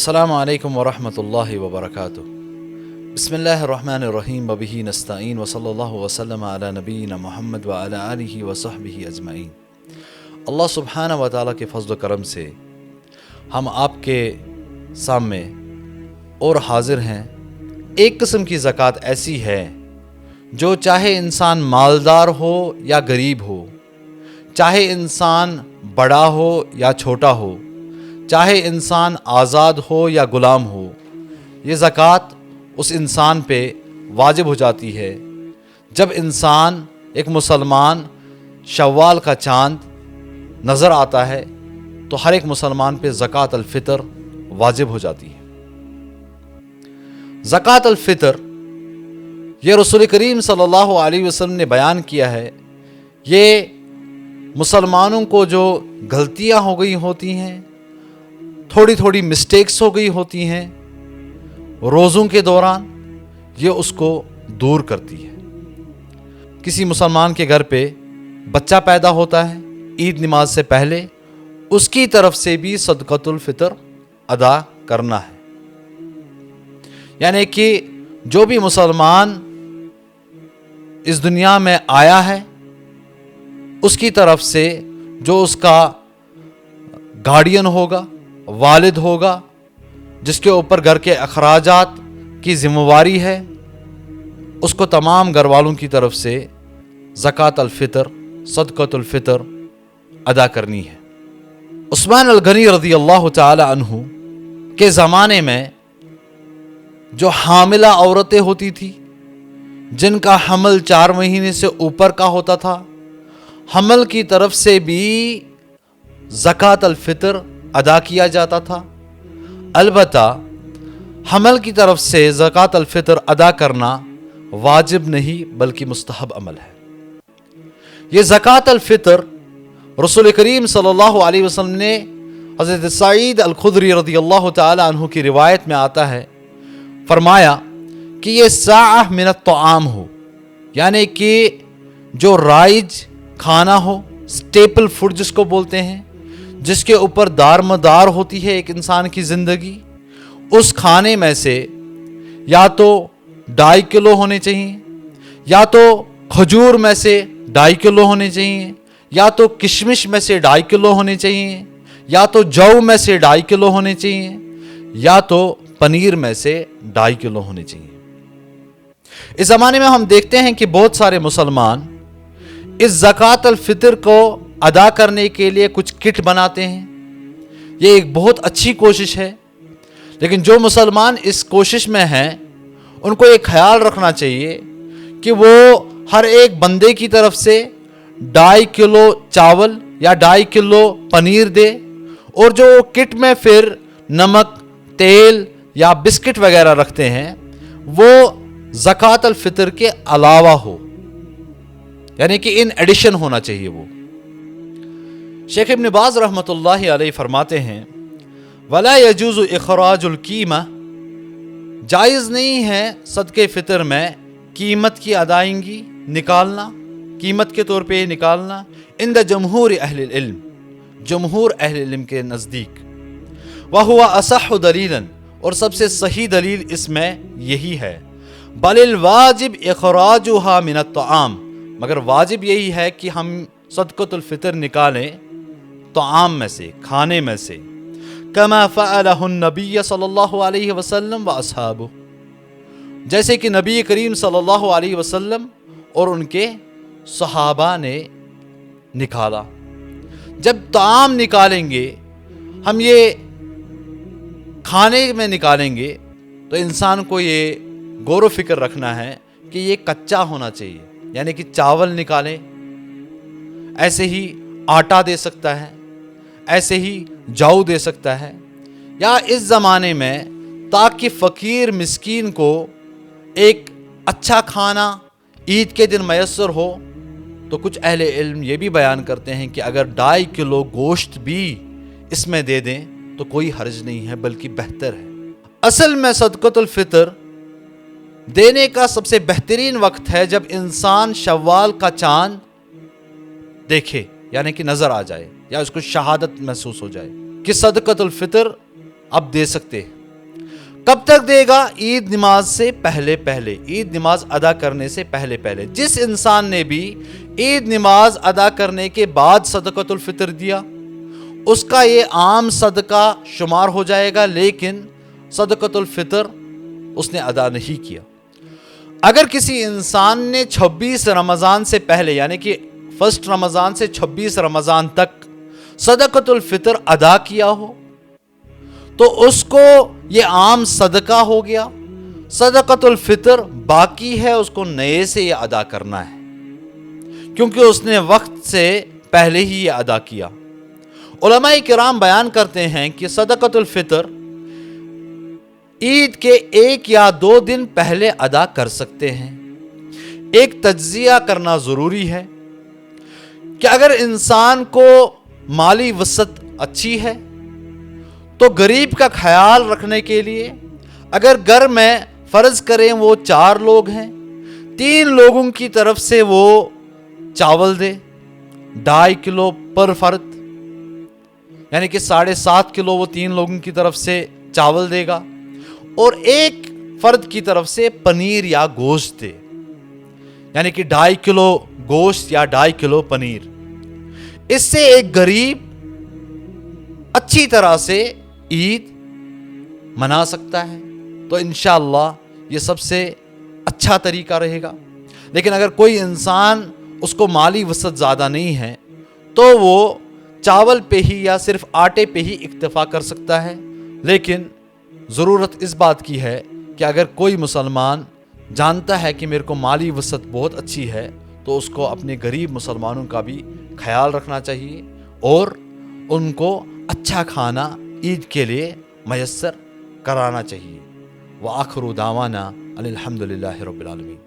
السلام علیکم ورحمۃ اللہ وبرکاتہ۔ بسم اللہ الرحمن الرحیم وبہ نستعین وصلی اللہ وسلم علی نبینا محمد وعلی آلہ وصحبہ اجمعین۔ اللہ سبحانہ و تعالیٰ کے فضل و کرم سے ہم آپ کے سامنے اور حاضر ہیں۔ ایک قسم کی زکوٰۃ ایسی ہے جو چاہے انسان مالدار ہو یا غریب ہو، چاہے انسان بڑا ہو یا چھوٹا ہو، چاہے انسان آزاد ہو یا غلام ہو، یہ زکوٰۃ اس انسان پہ واجب ہو جاتی ہے۔ جب انسان ایک مسلمان شوال کا چاند نظر آتا ہے تو ہر ایک مسلمان پہ زکوٰۃ الفطر واجب ہو جاتی ہے۔ زکوٰۃ الفطر یہ رسول کریم صلی اللہ علیہ وسلم نے بیان کیا ہے، یہ مسلمانوں کو جو غلطیاں ہو گئی ہوتی ہیں، تھوڑی تھوڑی مسٹیکس ہو گئی ہوتی ہیں روزوں کے دوران، یہ اس کو دور کرتی ہے۔ کسی مسلمان کے گھر پہ بچہ پیدا ہوتا ہے عید نماز سے پہلے، اس کی طرف سے بھی صدقۃ الفطر ادا کرنا ہے۔ یعنی کہ جو بھی مسلمان اس دنیا میں آیا ہے اس کی طرف سے جو اس کا گارڈین ہوگا، والد ہوگا، جس کے اوپر گھر کے اخراجات کی ذمہ داری ہے، اس کو تمام گھر والوں کی طرف سے زکوٰۃ الفطر، صدقۃ الفطر ادا کرنی ہے۔ عثمان الغنی رضی اللہ تعالی عنہ کے زمانے میں جو حاملہ عورتیں ہوتی تھیں، جن کا حمل 4 مہینے سے اوپر کا ہوتا تھا، حمل کی طرف سے بھی زکوٰۃ الفطر ادا کیا جاتا تھا۔ البتہ حمل کی طرف سے زکوٰۃ الفطر ادا کرنا واجب نہیں بلکہ مستحب عمل ہے۔ یہ زکوٰۃ الفطر رسول کریم صلی اللہ علیہ وسلم نے حضرت سعید الخدری رضی اللہ تعالی عنہ کی روایت میں آتا ہے، فرمایا کہ یہ ساعہ من الطعام ہو، یعنی کہ جو رائج کھانا ہو، سٹیپل فوڈ جس کو بولتے ہیں، جس کے اوپر دار مدار ہوتی ہے ایک انسان کی زندگی، اس کھانے میں سے یا تو 2.5 کلو ہونے چاہیے، یا تو کھجور میں سے 2.5 کلو ہونے چاہیے، یا تو کشمش میں سے 2.5 کلو ہونے چاہیے، یا تو جو میں سے 2.5 کلو ہونے چاہیے، یا تو پنیر میں سے 2.5 کلو ہونے چاہیے۔ اس زمانے میں ہم دیکھتے ہیں کہ بہت سارے مسلمان اس زکوٰۃ الفطر کو ادا کرنے کے لیے کچھ کٹ بناتے ہیں۔ یہ ایک بہت اچھی کوشش ہے، لیکن جو مسلمان اس کوشش میں ہیں ان کو ایک خیال رکھنا چاہیے کہ وہ ہر ایک بندے کی طرف سے 2.5 کلو چاول یا 2.5 کلو پنیر دے، اور جو کٹ میں پھر نمک، تیل یا بسکٹ وغیرہ رکھتے ہیں وہ زکوٰۃ الفطر کے علاوہ ہو، یعنی کہ ان ایڈیشن ہونا چاہیے وہ۔ شیخ ابن باز رحمۃ اللہ علیہ فرماتے ہیں، وَلَا يَجُوزُ إِخْرَاجُ الْقِيمَةِ، جائز نہیں ہے صدقہ فطر میں قیمت کی ادائیگی نکالنا، قیمت کے طور پہ نکالنا، عند جمہور اہل العلم، جمہور اہل علم کے نزدیک، وَهُوَ أَصَحُّ دَلِيلًا، اور سب سے صحیح دلیل اس میں یہی ہے، بَلِ الْوَاجِبْ إِخْرَاجُهَا مِنَ الطَّعَامِ، مگر واجب یہی ہے کہ ہم صدقۃ الفطر نکالیں طعام میں سے، کھانے میں سے، کما فعلہ النبی صلی اللہ علیہ وسلم واصحابہ، جیسے کہ نبی کریم صلی اللہ علیہ وسلم اور ان کے صحابہ نے نکالا۔ جب طعام نکالیں گے ہم، یہ کھانے میں نکالیں گے تو انسان کو یہ غور و فکر رکھنا ہے کہ یہ کچا ہونا چاہیے، یعنی کہ چاول نکالیں، ایسے ہی آٹا دے سکتا ہے، ایسے ہی جو دے سکتا ہے، یا اس زمانے میں تاکہ فقیر مسکین کو ایک اچھا کھانا عید کے دن میسر ہو، تو کچھ اہل علم یہ بھی بیان کرتے ہیں کہ اگر 2.5 کلو گوشت بھی اس میں دے دیں تو کوئی حرج نہیں ہے بلکہ بہتر ہے۔ اصل میں صدقۃ الفطر دینے کا سب سے بہترین وقت ہے جب انسان شوال کا چاند دیکھے، یعنی کہ نظر آ جائے یا اس کو شہادت محسوس ہو جائے کہ صدقۃ الفطر اب دے سکتے ہیں۔ کب تک دے گا؟ عید نماز سے پہلے پہلے، عید نماز ادا کرنے سے پہلے پہلے۔ جس انسان نے بھی عید نماز ادا کرنے کے بعد صدقۃ الفطر دیا، اس کا یہ عام صدقہ شمار ہو جائے گا، لیکن صدقۃ الفطر اس نے ادا نہیں کیا۔ اگر کسی انسان نے 26 رمضان سے پہلے، یعنی کہ 1 رمضان سے 26 رمضان تک صدقۃ الفطر ادا کیا ہو تو اس کو یہ عام صدقہ ہو گیا۔ صدقۃ الفطر باقی ہے، اس کو نئے سے یہ ادا کرنا ہے، کیونکہ اس نے وقت سے پہلے ہی یہ ادا کیا۔ علماء کرام بیان کرتے ہیں کہ صدقۃ الفطر عید کے 1 یا 2 دن پہلے ادا کر سکتے ہیں۔ ایک تجزیہ کرنا ضروری ہے کہ اگر انسان کو مالی وسعت اچھی ہے تو غریب کا خیال رکھنے کے لیے اگر گھر میں فرض کریں وہ 4 لوگ ہیں، 3 لوگوں کی طرف سے وہ چاول دے 2.5 کلو پر فرد، یعنی کہ 7.5 کلو وہ 3 لوگوں کی طرف سے چاول دے گا، اور 1 فرد کی طرف سے پنیر یا گوشت دے، یعنی کہ 2.5 کلو گوشت یا 2.5 کلو پنیر۔ اس سے ایک غریب اچھی طرح سے عید منا سکتا ہے، تو انشاءاللہ یہ سب سے اچھا طریقہ رہے گا۔ لیکن اگر کوئی انسان اس کو مالی وسعت زیادہ نہیں ہے تو وہ چاول پہ ہی یا صرف آٹے پہ ہی اکتفا کر سکتا ہے۔ لیکن ضرورت اس بات کی ہے کہ اگر کوئی مسلمان جانتا ہے کہ میرے کو مالی وسعت بہت اچھی ہے تو اس کو اپنے غریب مسلمانوں کا بھی خیال رکھنا چاہیے اور ان کو اچھا کھانا عید کے لیے میسر کرانا چاہیے۔ وآخر دعوانا الحمدللہ رب العالمین۔